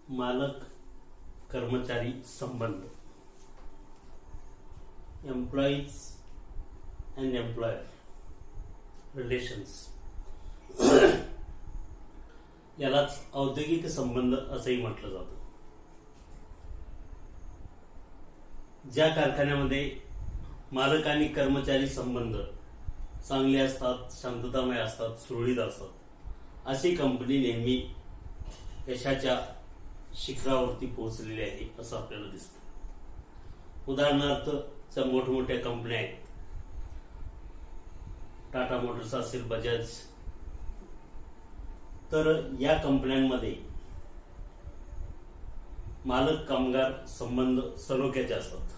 मालक कर्मचारी संबंध, एम्प्लॉईज अँड एम्प्लॉयर रिलेशन्स, यालाच औद्योगिक संबंध असंही म्हटलं जातं. ज्या कारखान्यामध्ये मालक आणि कर्मचारी संबंध चांगले असतात, शांततामय असतात, सुरळीत असतात, अशी कंपनी नेहमी यशाच्या शिखरावरती पोहोचलेली आहे असं आपल्याला दिसतं. उदाहरणार्थ ज्या मोठमोठ्या कंपन्या आहेत, टाटा मोटर्स असेल, बजाज, तर या कंपन्यांमध्ये मालक कामगार संबंध सलोख्याचे असतात.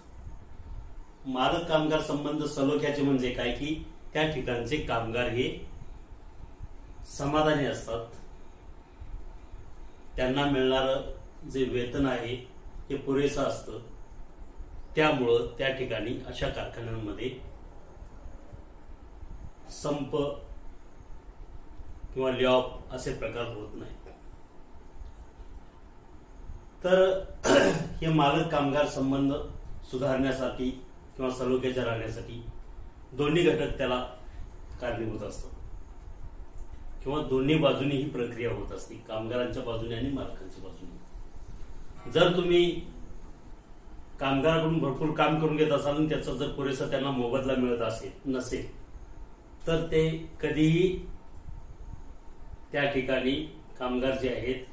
मालक कामगार संबंध सलोख्याचे म्हणजे काय की त्या ठिकाणचे कामगार हे समाधानी असतात. त्यांना मिळणारं जे वेतन आहे ते पुरेसं असतं. त्यामुळं त्या ठिकाणी अशा कारखान्यांमध्ये संप किंवा लॉप असे प्रकार होत नाहीत. तर हे मालक कामगार संबंध सुधारण्यासाठी किंवा सलोख्याच्या राहण्यासाठी दोन्ही घटक त्याला कारणीभूत असतात किंवा दोन्ही बाजूनी ही प्रक्रिया होत असते, कामगारांच्या बाजूने आणि मालकांच्या बाजूने. जर तुम्ही कामगाराकडून भरपूर काम करून घेत असाल आणि त्याचा जर पुरेसा त्यांना मोबदला मिळत नसेल तर ते कधीही त्या ठिकाणी कामगार जे आहेत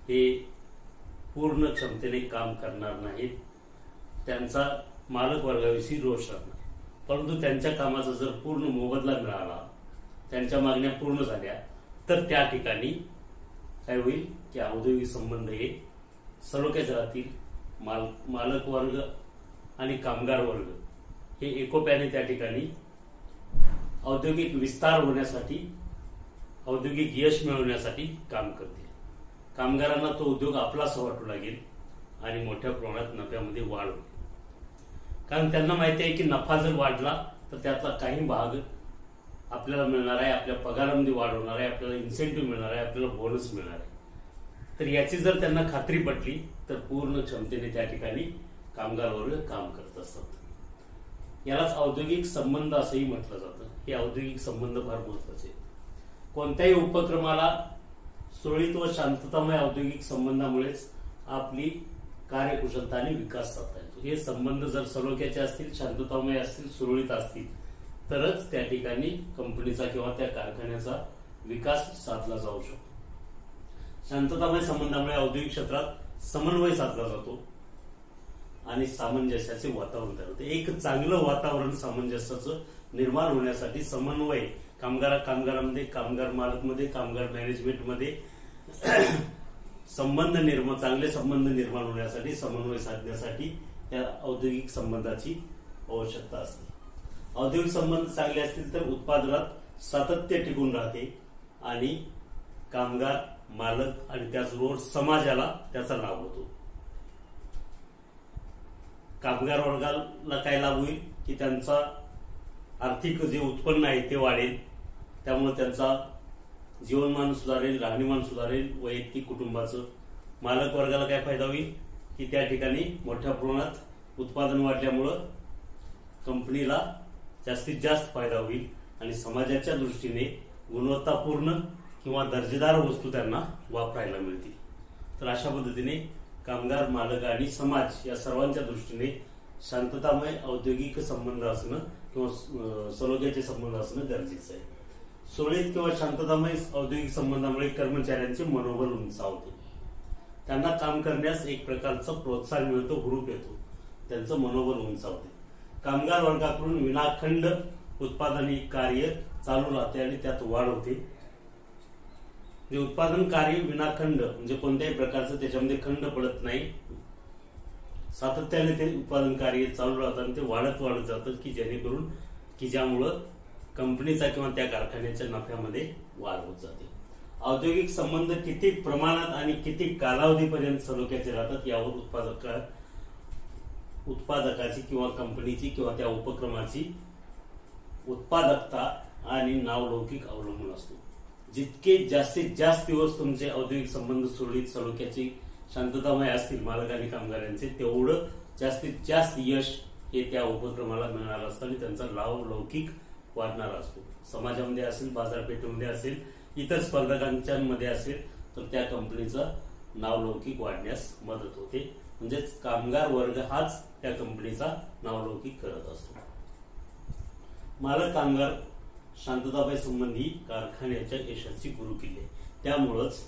हे पूर्ण क्षमतेने काम करणार नाहीत. त्यांचा मालक वर्गाविषयी रोष राहणार. परंतु त्यांच्या कामाचा जर पूर्ण मोबदला मिळाला, त्यांच्या मागण्या पूर्ण झाल्या, तर त्या ठिकाणी काय होईल की औद्योगिक संबंध हे सलोख्याचे राहतील. मालक वर्ग आणि कामगार वर्ग हे एकोप्याने त्या ठिकाणी औद्योगिक विस्तार होण्यासाठी, औद्योगिक यश मिळवण्यासाठी काम करतील. कामगारांना तो उद्योग आपलासा वाटू लागेल आणि मोठ्या प्रमाणात नफ्यामध्ये वाढ होईल. कारण त्यांना माहिती आहे की नफा जर वाढला तर त्याचा काही भाग आपल्याला मिळणार आहे, आपल्या पगारामध्ये वाढ होणार आहे, आपल्याला इन्सेंटिव्ह मिळणार आहे, आपल्याला बोनस मिळणार आहे. तर याची जर त्यांना खात्री पटली तर पूर्ण क्षमतेने त्या ठिकाणी कामगार वर्ग काम करत असतात. यालाच औद्योगिक संबंध असंही म्हटलं जातं. हे औद्योगिक संबंध फार महत्वाचे. कोणत्याही उपक्रमाला सुरळीत व शांततामय औद्योगिक संबंधामुळेच आपली कार्यकुशलता आणि विकास साधता येतो. हे संबंध जर सलोख्याचे असतील, शांततामय असतील, सुरळीत असतील तरच त्या ठिकाणी कंपनीचा किंवा त्या कारखान्याचा विकास साधला जाऊ शकतो. शांततामय संबंधामुळे औद्योगिक क्षेत्रात समन्वय साधला जातो आणि सामंजस्याचे वातावरण तयार होते. एक चांगलं वातावरण सामंजस्याचं निर्माण होण्यासाठी समन्वय कामगारांमध्ये, कामगार मालकमध्ये, कामगार मॅनेजमेंटमध्ये चांगले संबंध निर्माण होण्यासाठी, समन्वय साधण्यासाठी या औद्योगिक संबंधाची आवश्यकता असते. औद्योगिक संबंध चांगले असतील तर उत्पादनात सातत्य टिकून राहते आणि कामगार, मालक आणि त्याचबरोबर समाजाला त्याचा लाभ होतो. कामगार वर्गाला काय लाभ होईल की त्यांचा आर्थिक जे उत्पन्न आहे ते वाढेल. त्यामुळे त्यांचा जीवनमान सुधारेल, राहणीमान सुधारेल, वैयक्तिक कुटुंबाचं. मालक वर्गाला काय फायदा होईल की त्या ठिकाणी मोठ्या प्रमाणात उत्पादन वाढल्यामुळं कंपनीला जास्तीत जास्त फायदा होईल आणि समाजाच्या दृष्टीने गुणवत्तापूर्ण किंवा दर्जेदार वस्तू त्यांना वापरायला मिळतील. तर अशा पद्धतीने कामगार, मालक आणि समाज या सर्वांच्या दृष्टीने शांततामय औद्योगिक संबंध असणं किंवा सलोख्याचे संबंध असणं गरजेचं आहे. सुरळीत किंवा शांततामय औद्योगिक संबंधामुळे कर्मचाऱ्यांचे मनोबल उंचावते. त्यांना काम करण्यास एक प्रकारचं प्रोत्साहन मिळतं, हुरूप येतो, त्यांचं मनोबल उंचावते. कामगार वर्गाकडून विनाखंड उत्पादन कार्य चालू राहते आणि त्यात वाढ होते. जे उत्पादन कार्य विनाखंड म्हणजे कोणत्याही प्रकारचं त्याच्यामध्ये खंड पडत नाही, सातत्याने ते उत्पादन कार्य चालू राहतं आणि ते वाढत जातं की ज्यामुळं कंपनीचा किंवा त्या कारखान्याच्या नफ्यामध्ये वाढ होत जाते. औद्योगिक संबंध किती प्रमाणात आणि किती कालावधीपर्यंत सलोख्याचे राहतात यावर उत्पादकाची किंवा कंपनीची किंवा त्या उपक्रमाची उत्पादकता आणि नावलौकिक अवलंबून असतो. जितके जास्तीत जास्त दिवस तुमचे औद्योगिक संबंध सुरळीत सलोख्याचे शांततामय असतील मालक आणि कामगारांचे, तेवढं जास्तीत जास्त यश हे त्या उपक्रमाला मिळणार असतं आणि त्यांचा लौकिक वाढणार असतो. समाजामध्ये असेल, बाजारपेठेमध्ये असेल, इतर स्पर्धकांच्या मध्ये असेल, तर त्या कंपनीचा नावलौकिक वाढण्यास मदत होते. म्हणजेच कामगार वर्ग हाच त्या कंपनीचा नावलौकिक करत असतो. मालक कामगार शांततामय संबंधी कारखान्याच्या यशाची गुरुकिल्ले. त्यामुळंच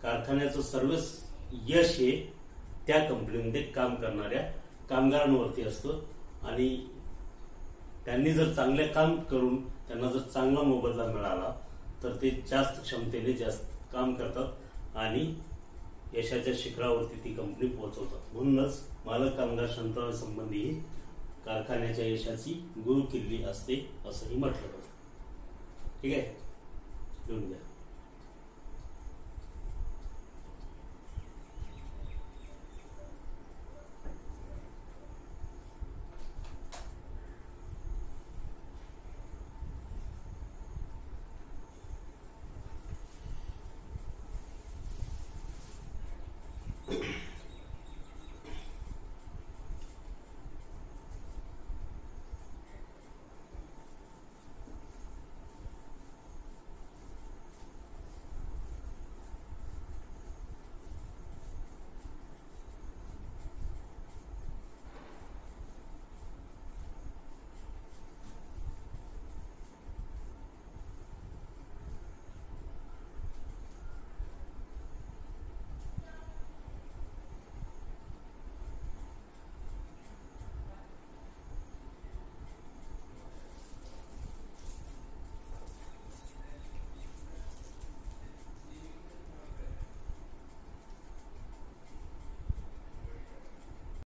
कारखान्याचं सर्व यश हे त्या कंपनीमध्ये काम करणाऱ्या कामगारांवरती असतं आणि त्यांनी जर चांगले काम करून त्यांना जर चांगला मोबदला मिळाला तर ते जास्त क्षमतेने जास्त काम करतात आणि यशाच्या शिखरावरती ती कंपनी पोहोचवतात. म्हणूनच मालक कामगार शांततामय संबंधी ही कारखान्याच्या यशाची गुरुकिल्ली असते असंही म्हटलं जातं. ठीक आहे, लिहून घ्या.